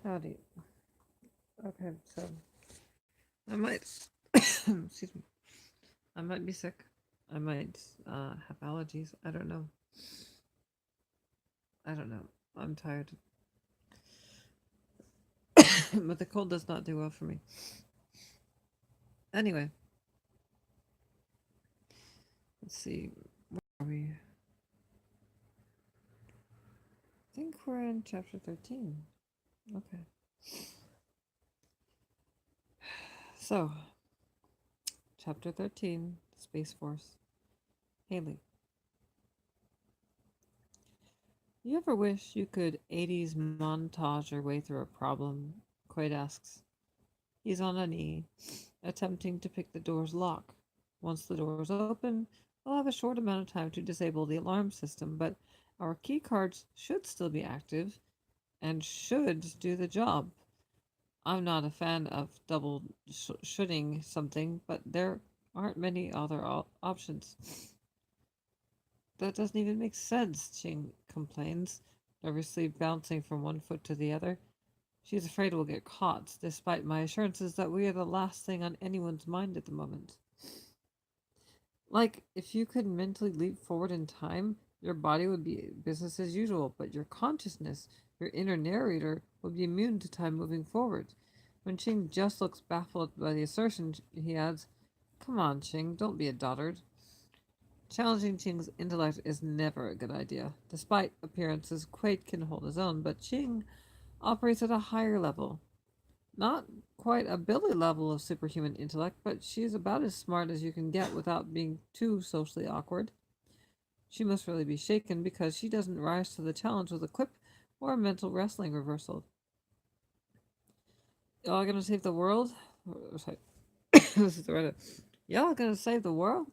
Howdy. Okay, so I might, excuse me, I might be sick. I might have allergies. I don't know. I don't know. I'm tired. But the cold does not do well for me. Anyway, let's see. Where are we? I think we're in chapter 13. Okay. So, chapter 13, Space Force. Haley. You ever wish you could 80s montage your way through a problem? Quaid asks. He's on a knee, attempting to pick the door's lock. Once the door's open, we'll have a short amount of time to disable the alarm system, but our key cards should still be active and should do the job. I'm not a fan of double shooting something, but there aren't many other options. That doesn't even make sense, Ching complains, nervously bouncing from one foot to the other. She's afraid we'll get caught, despite my assurances that we are the last thing on anyone's mind at the moment. Like, if you could mentally leap forward in time, your body would be business as usual, but your consciousness, your inner narrator, would be immune to time moving forward. When Ching just looks baffled by the assertion, he adds, Come on, Ching, don't be a dotard. Challenging Ching's intellect is never a good idea. Despite appearances, Quaid can hold his own, but Ching operates at a higher level. Not quite a Billy level of superhuman intellect, but she's about as smart as you can get without being too socially awkward. She must really be shaken because she doesn't rise to the challenge with a quip or a mental wrestling reversal. Y'all gonna save the world? Sorry, this is Loretta. Y'all gonna save the world?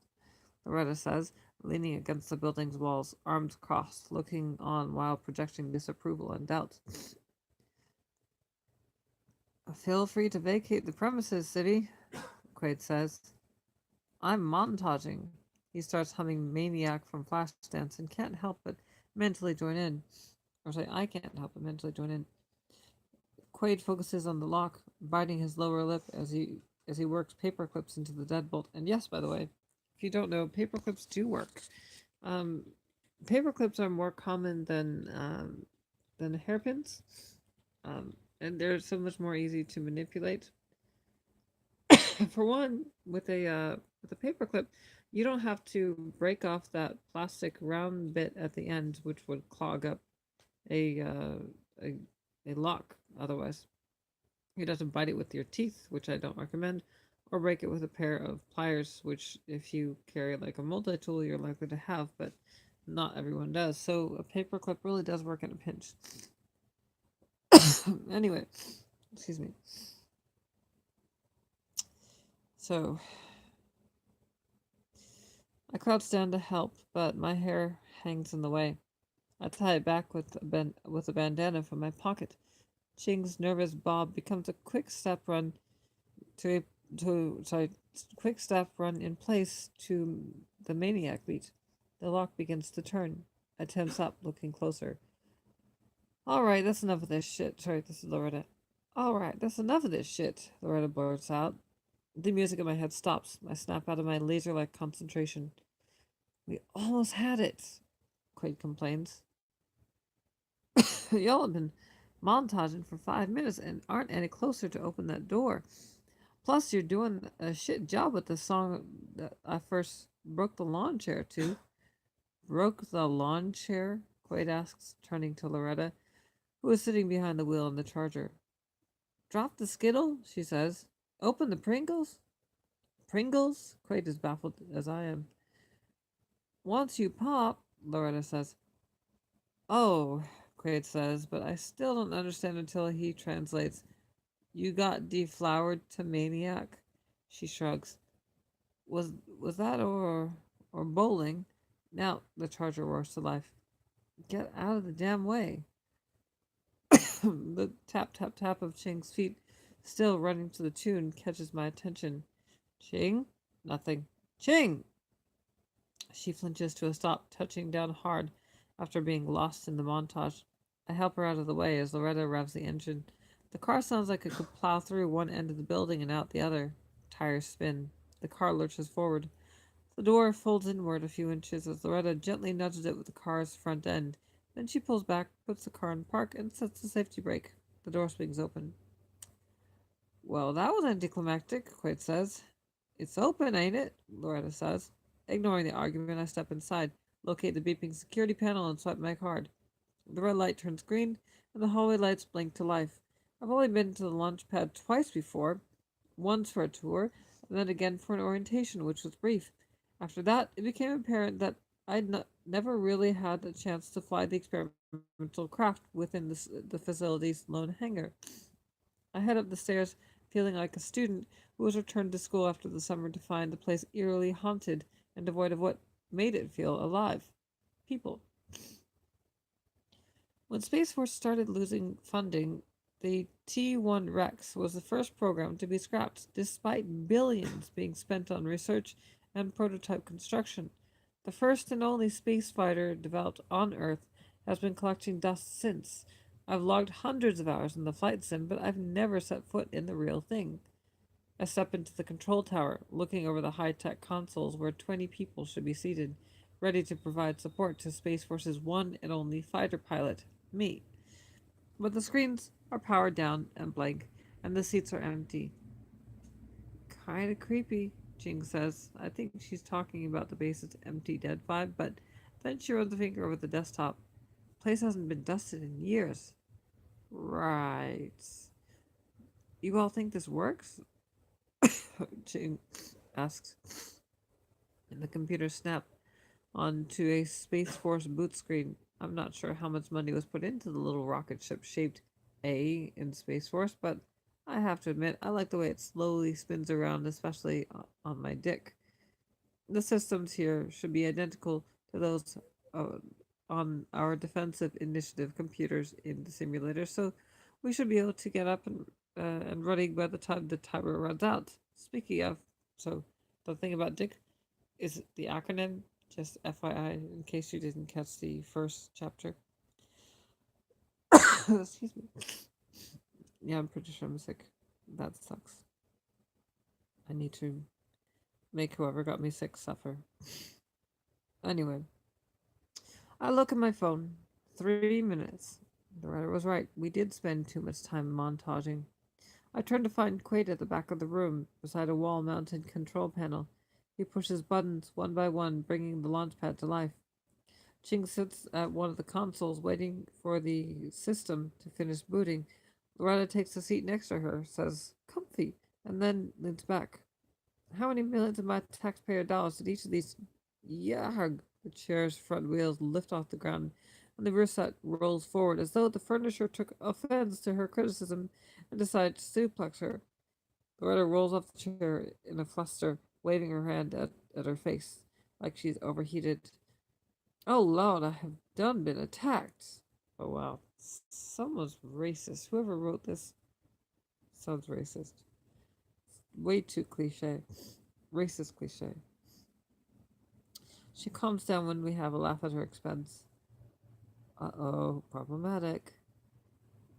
Loretta says, leaning against the building's walls, arms crossed, looking on while projecting disapproval and doubt. Feel free to vacate the premises, City, Quaid says. I'm montaging. He starts humming Maniac from Flashdance and can't help but mentally join in. Or say, I can't help but mentally join in. Quaid focuses on the lock, biting his lower lip as he works paper clips into the deadbolt. And yes, by the way, if you don't know, paper clips do work. Um, Paper clips are more common than hairpins, and they're so much more easy to manipulate. For one, with a paper clip, you don't have to break off that plastic round bit at the end, which would clog up a uh, a, a lock. Otherwise, you'd have to bite it with your teeth, which I don't recommend, or break it with a pair of pliers, which if you carry like a multi tool, you're likely to have, but not everyone does. So a paper clip really does work in a pinch. Anyway, excuse me. So I crouch down to help, but my hair hangs in the way. I tie it back with a bandana from my pocket. Ching's nervous bob becomes a quick step run to to sorry quick step run in place to the maniac beat. The lock begins to turn. I tense up, looking closer. All right, that's enough of this shit. Sorry, this is Loretta. All right, that's enough of this shit. Loretta blurts out. The music in my head stops. I snap out of my laser-like concentration. We almost had it. Quaid complains. Y'all have been montaging for 5 minutes and aren't any closer to open that door. Plus, you're doing a shit job with the song that I first broke the lawn chair to. Broke the lawn chair? Quaid asks, turning to Loretta, who is sitting behind the wheel in the Charger. Drop the skittle, she says. Open the Pringles? Pringles? Quaid is baffled as I am. Once you pop, Loretta says. Oh, Quaid says, but I still don't understand until he translates. You got deflowered to maniac? She shrugs. Was was that or bowling? Now the Charger roars to life. Get out of the damn way. The tap tap tap of Ching's feet, still running to the tune, catches my attention. Ching? Nothing. Ching! She flinches to a stop, touching down hard after being lost in the montage. I help her out of the way as Loretta revs the engine. The car sounds like it could plow through one end of the building and out the other. Tires spin. The car lurches forward. The door folds inward a few inches as Loretta gently nudges it with the car's front end. Then she pulls back, puts the car in park, and sets the safety brake. The door swings open. Well, that was anticlimactic, Quaid says. It's open, ain't it? Loretta says. Ignoring the argument, I step inside, locate the beeping security panel, and swipe my card. The red light turns green, and the hallway lights blink to life. I've only been to the launch pad twice before, once for a tour, and then again for an orientation, which was brief. After that, it became apparent that never really had a chance to fly the experimental craft within the facility's lone hangar. I head up the stairs, feeling like a student who was returned to school after the summer to find the place eerily haunted and devoid of what made it feel alive. People. When Space Force started losing funding, the T-1 Rex was the first program to be scrapped, despite billions being spent on research and prototype construction. The first and only space fighter developed on Earth has been collecting dust since. I've logged hundreds of hours in the flight sim, but I've never set foot in the real thing. I step into the control tower, looking over the high-tech consoles where 20 people should be seated, ready to provide support to Space Force's one and only fighter pilot, me. But the screens are powered down and blank, and the seats are empty. Kinda creepy, Jing says. I think she's talking about the base's empty dead vibe, but then she runs a finger over the desktop. The place hasn't been dusted in years. Right. You all think this works? Jing asks. And the computer snapped onto a Space Force boot screen. I'm not sure how much money was put into the little rocket ship shaped A in Space Force, but I have to admit, I like the way it slowly spins around, especially on my dick. The systems here should be identical to those uh, on our defensive initiative computers in the simulator, so we should be able to get up and running by the time the timer runs out. Speaking of, so the thing about dick is the acronym, just FYI, in case you didn't catch the first chapter. Excuse me. Yeah, I'm pretty sure I'm sick. That sucks. I need to make whoever got me sick suffer. Anyway, I look at my phone. 3 minutes. The writer was right. We did spend too much time montaging. I turn to find Quaid at the back of the room, beside a wall-mounted control panel. He pushes buttons one by one, bringing the launch pad to life. Ching sits at one of the consoles, waiting for the system to finish booting. Loretta takes a seat next to her, says, "Comfy," and then leans back. How many millions of my taxpayer dollars did each of these... Yarg! The chair's front wheels lift off the ground, and the rear set rolls forward as though the furniture took offense to her criticism and decided to suplex her. Loretta rolls off the chair in a fluster, waving her hand at her face, like she's overheated. Oh, Lord, I have done been attacked. Oh, wow. Someone's racist. Whoever wrote this sounds racist. Way too cliche. Racist cliche. She calms down when we have a laugh at her expense. Uh-oh, problematic.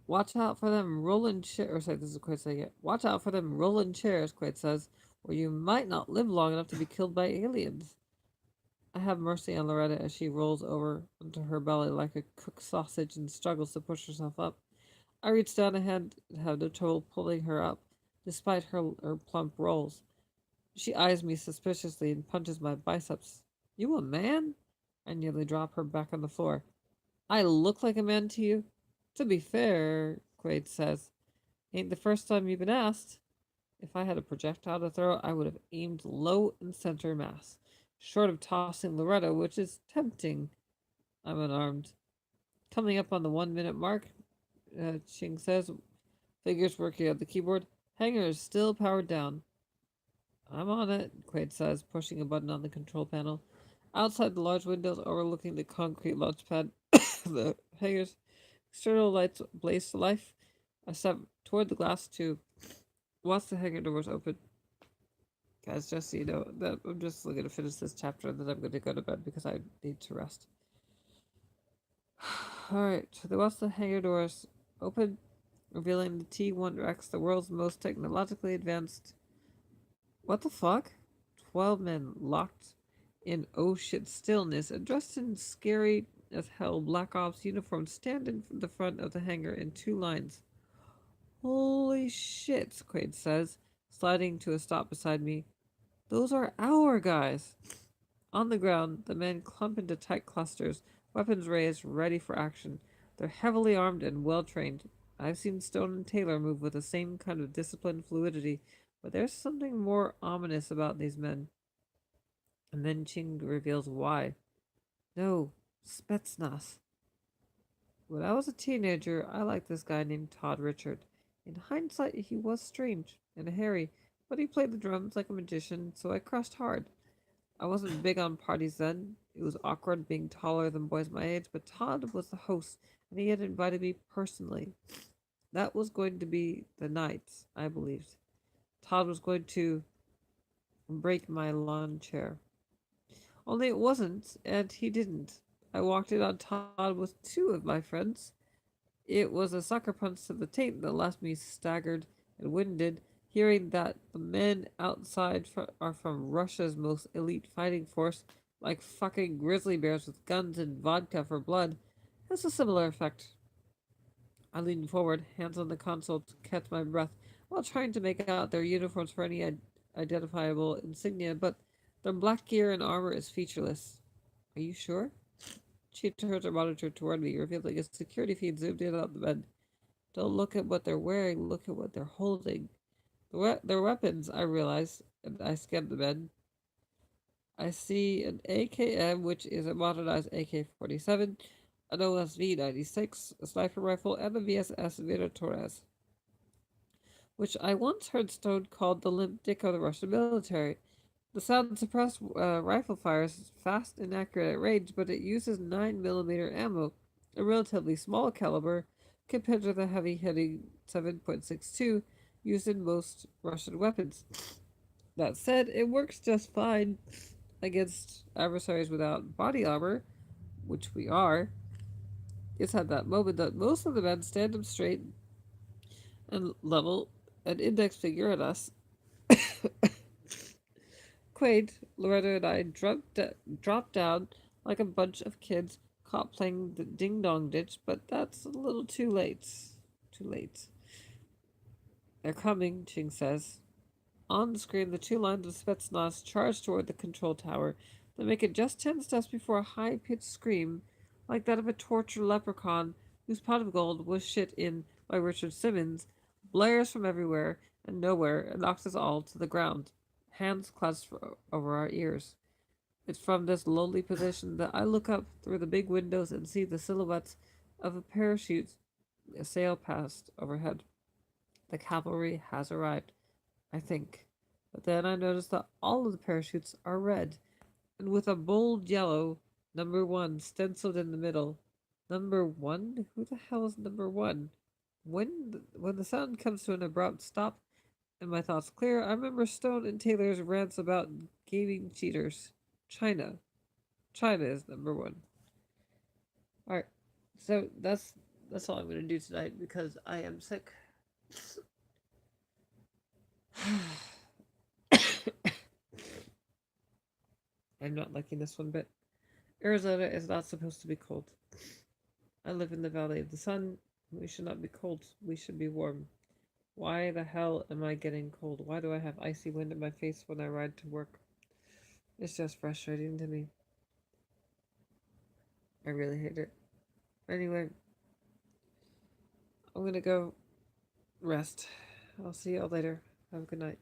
Watch out for them rolling chairs. Or sorry, this is Quaid saying it. Watch out for them rolling chairs, Quaid says, or you might not live long enough to be killed by aliens. I have mercy on Loretta as she rolls over onto her belly like a cooked sausage and struggles to push herself up. I reach down ahead and have no trouble pulling her up, despite her plump rolls. She eyes me suspiciously and punches my biceps. You a man? I nearly drop her back on the floor. I look like a man to you? To be fair, Quaid says, ain't the first time you've been asked. If I had a projectile to throw, I would have aimed low and center mass, short of tossing Loretta, which is tempting. I'm unarmed. Coming up on the 1 minute mark, Ching says, figures working at the keyboard. Hangar is still powered down. I'm on it, Quaid says, pushing a button on the control panel. Outside the large windows overlooking the concrete launch pad, the hangar's external lights blaze to life. I step toward the glass tube. Once the hangar doors open, guys, just so you know, that I'm just going to finish this chapter and then I'm going to go to bed because I need to rest. Alright, once the hangar doors open, revealing the T-1X, the world's most technologically advanced. What the fuck? 12 men locked in oh shit stillness and dressed in scary as hell Black Ops uniforms stand in the front of the hangar in two lines. Holy shit, Quaid says, sliding to a stop beside me. Those are our guys. On the ground, the men clump into tight clusters, weapons raised, ready for action. They're heavily armed and well trained. I've seen Stone and Taylor move with the same kind of disciplined fluidity, but there's something more ominous about these men. And then Ching reveals why. No, Spetsnaz. When I was a teenager, I liked this guy named Todd Richard. In hindsight, he was strange and hairy, but he played the drums like a magician, so I crushed hard. I wasn't big on parties then. It was awkward being taller than boys my age, but Todd was the host, and he had invited me personally. That was going to be the night, I believed. Todd was going to break my lawn chair. Only it wasn't, and he didn't. I walked in on Todd with two of my friends. It was a sucker punch to the taint that left me staggered and winded, hearing that the men outside are from Russia's most elite fighting force, like fucking grizzly bears with guns and vodka for blood, has a similar effect. I leaned forward, hands on the console to catch my breath, while trying to make out their uniforms for any identifiable insignia, but their black gear and armor is featureless. Are you sure? She turned her monitor toward me, revealing a security feed zoomed in on the men. Don't look at what they're wearing, look at what they're holding. Their weapons, I realized, and I scanned the men. I see an AKM, which is a modernized AK-47, an OSV-96, a sniper rifle, and a VSS Vera Torres, which I once heard Stone called the limp dick of the Russian military. The sound suppressed rifle fire is fast and accurate at range, but it uses 9mm ammo, a relatively small caliber compared to the heavy hitting 7.62 used in most Russian weapons. That said, it works just fine against adversaries without body armor, which we are. It's at that moment that most of the men stand up straight and level an index finger at us. Quaid, Loretta, and I dropped down like a bunch of kids caught playing the ding dong ditch, but that's a little too late. Too late. They're coming, Ching says. On the screen, the two lines of Spetsnaz charge toward the control tower. They make it just 10 steps before a high pitched scream, like that of a tortured leprechaun whose pot of gold was shit in by Richard Simmons, blares from everywhere and nowhere and knocks us all to the ground, hands clasped over our ears. It's from this lonely position that I look up through the big windows and see the silhouettes of a parachute sail past overhead. The cavalry has arrived, I think. But then I notice that all of the parachutes are red, and with a bold yellow #1 stenciled in the middle. #1? Who the hell is #1? When the sound comes to an abrupt stop and my thoughts clear, I remember Stone and Taylor's rants about gaming cheaters. China. China is #1. Alright. So that's all I'm gonna do tonight because I am sick. I'm not liking this one bit. Arizona is not supposed to be cold. I live in the Valley of the Sun. We should not be cold. We should be warm. Why the hell am I getting cold? Why do I have icy wind in my face when I ride to work? It's just frustrating to me. I really hate it. Anyway, I'm gonna go rest. I'll see y'all later. Have a good night.